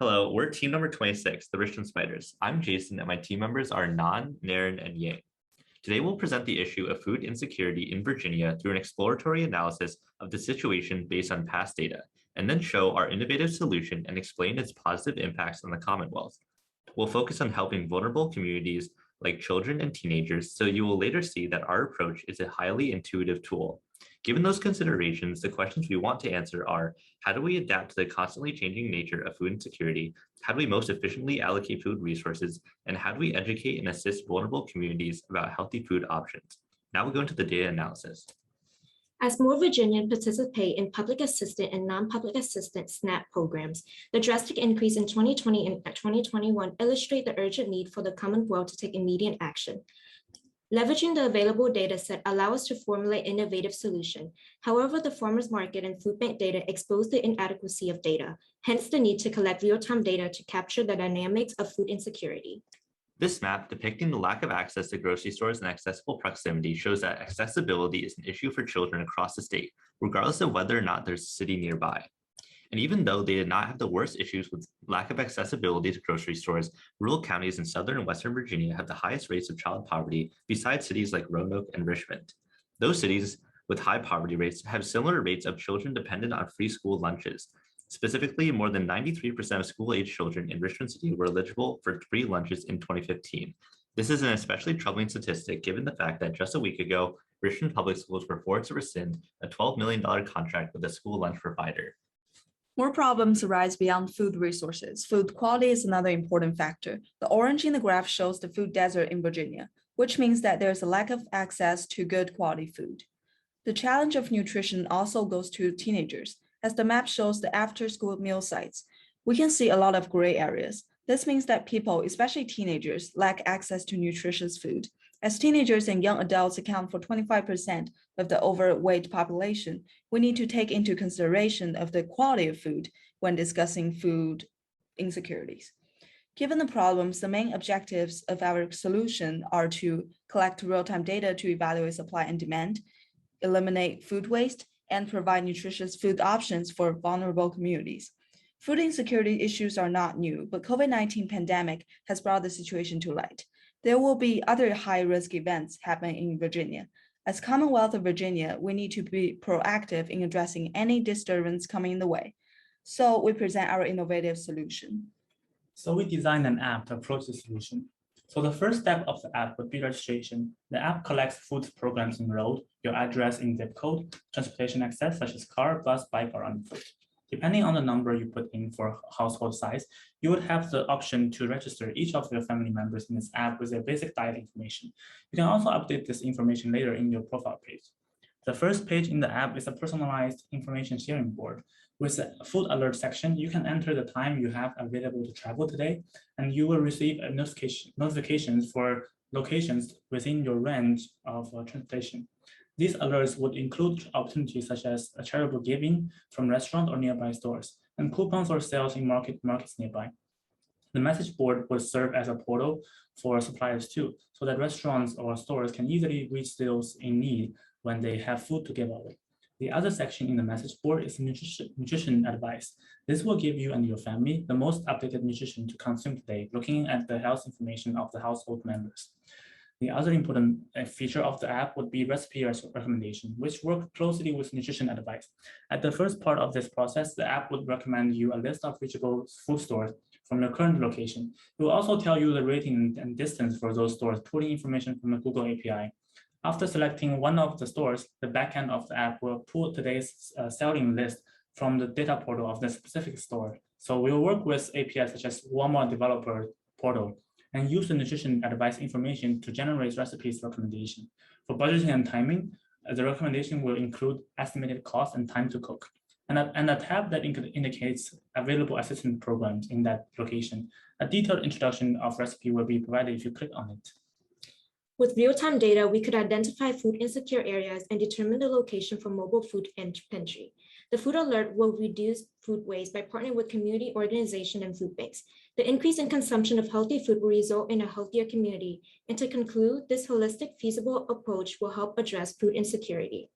Hello, we're team number 26, the Richmond Spiders. I'm Jason, and my team members are Nan, Naren, and Yang. Today, we'll present the issue of food insecurity in Virginia through an exploratory analysis of the situation based on past data, and then show our innovative solution and explain its positive impacts on the Commonwealth. We'll focus on helping vulnerable communities like children and teenagers, so you will later see that our approach is a highly intuitive tool. Given those considerations, the questions we want to answer are: how do we adapt to the constantly changing nature of food insecurity? How do we most efficiently allocate food resources? And how do we educate and assist vulnerable communities about healthy food options? Now we'll go into the data analysis. As more Virginians participate in public assistance and non-public assistance SNAP programs, the drastic increase in 2020 and 2021 illustrate the urgent need for the Commonwealth to take immediate action. Leveraging the available data set allows us to formulate innovative solutions. However, the farmers market and food bank data expose the inadequacy of data, hence the need to collect real-time data to capture the dynamics of food insecurity. This map depicting the lack of access to grocery stores and accessible proximity shows that accessibility is an issue for children across the state, regardless of whether or not there's a city nearby. And even though they did not have the worst issues with lack of accessibility to grocery stores, rural counties in southern and western Virginia have the highest rates of child poverty besides cities like Roanoke and Richmond. Those cities with high poverty rates have similar rates of children dependent on free school lunches. Specifically, more than 93% of school-age children in Richmond City were eligible for free lunches in 2015. This is an especially troubling statistic given the fact that just a week ago, Richmond Public Schools were forced to rescind a $12 million contract with a school lunch provider. More problems arise beyond food resources. Food quality is another important factor. The orange in the graph shows the food desert in Virginia, which means that there's a lack of access to good quality food. The challenge of nutrition also goes to teenagers. As the map shows the after-school meal sites, we can see a lot of gray areas. This means that people, especially teenagers, lack access to nutritious food. As teenagers and young adults account for 25% of the overweight population, we need to take into consideration of the quality of food when discussing food insecurities. Given the problems, the main objectives of our solution are to collect real-time data to evaluate supply and demand, eliminate food waste, and provide nutritious food options for vulnerable communities. Food insecurity issues are not new, but COVID-19 pandemic has brought the situation to light. There will be other high-risk events happening in Virginia. As Commonwealth of Virginia, we need to be proactive in addressing any disturbance coming in the way. So we present our innovative solution. So we designed an app to approach the solution. So the first step of the app would be registration. The app collects food programs enrolled, your address and zip code, transportation access such as car, bus, bike, or on foot. Depending on the number you put in for household size, you would have the option to register each of your family members in this app with their basic diet information. You can also update this information later in your profile page. The first page in the app is a personalized information sharing board. With a food alert section, you can enter the time you have available to travel today, and you will receive a notifications for locations within your range of transportation. These alerts would include opportunities such as a charitable giving from restaurants or nearby stores, and coupons or sales in markets nearby. The message board will serve as a portal for suppliers too, so that restaurants or stores can easily reach those in need when they have food to give away. The other section in the message board is nutrition advice. This will give you and your family the most updated nutrition to consume today, looking at the health information of the household members. The other important feature of the app would be recipe recommendation, which work closely with nutrition advice. At the first part of this process, the app would recommend you a list of reachable food stores from your current location. It will also tell you the rating and distance for those stores, pulling information from the Google API. After selecting one of the stores, the backend of the app will pull today's selling list from the data portal of the specific store. So we'll work with APIs such as Walmart Developer Portal and use the nutrition advice information to generate recipes recommendation. For budgeting and timing, the recommendation will include estimated cost and time to cook, and a tab that indicates available assistance programs in that location. A detailed introduction of recipe will be provided if you click on it. With real-time data, we could identify food insecure areas and determine the location for mobile food pantry. The food alert will reduce food waste by partnering with community organizations and food banks. The increase in consumption of healthy food will result in a healthier community. And to conclude, this holistic, feasible approach will help address food insecurity.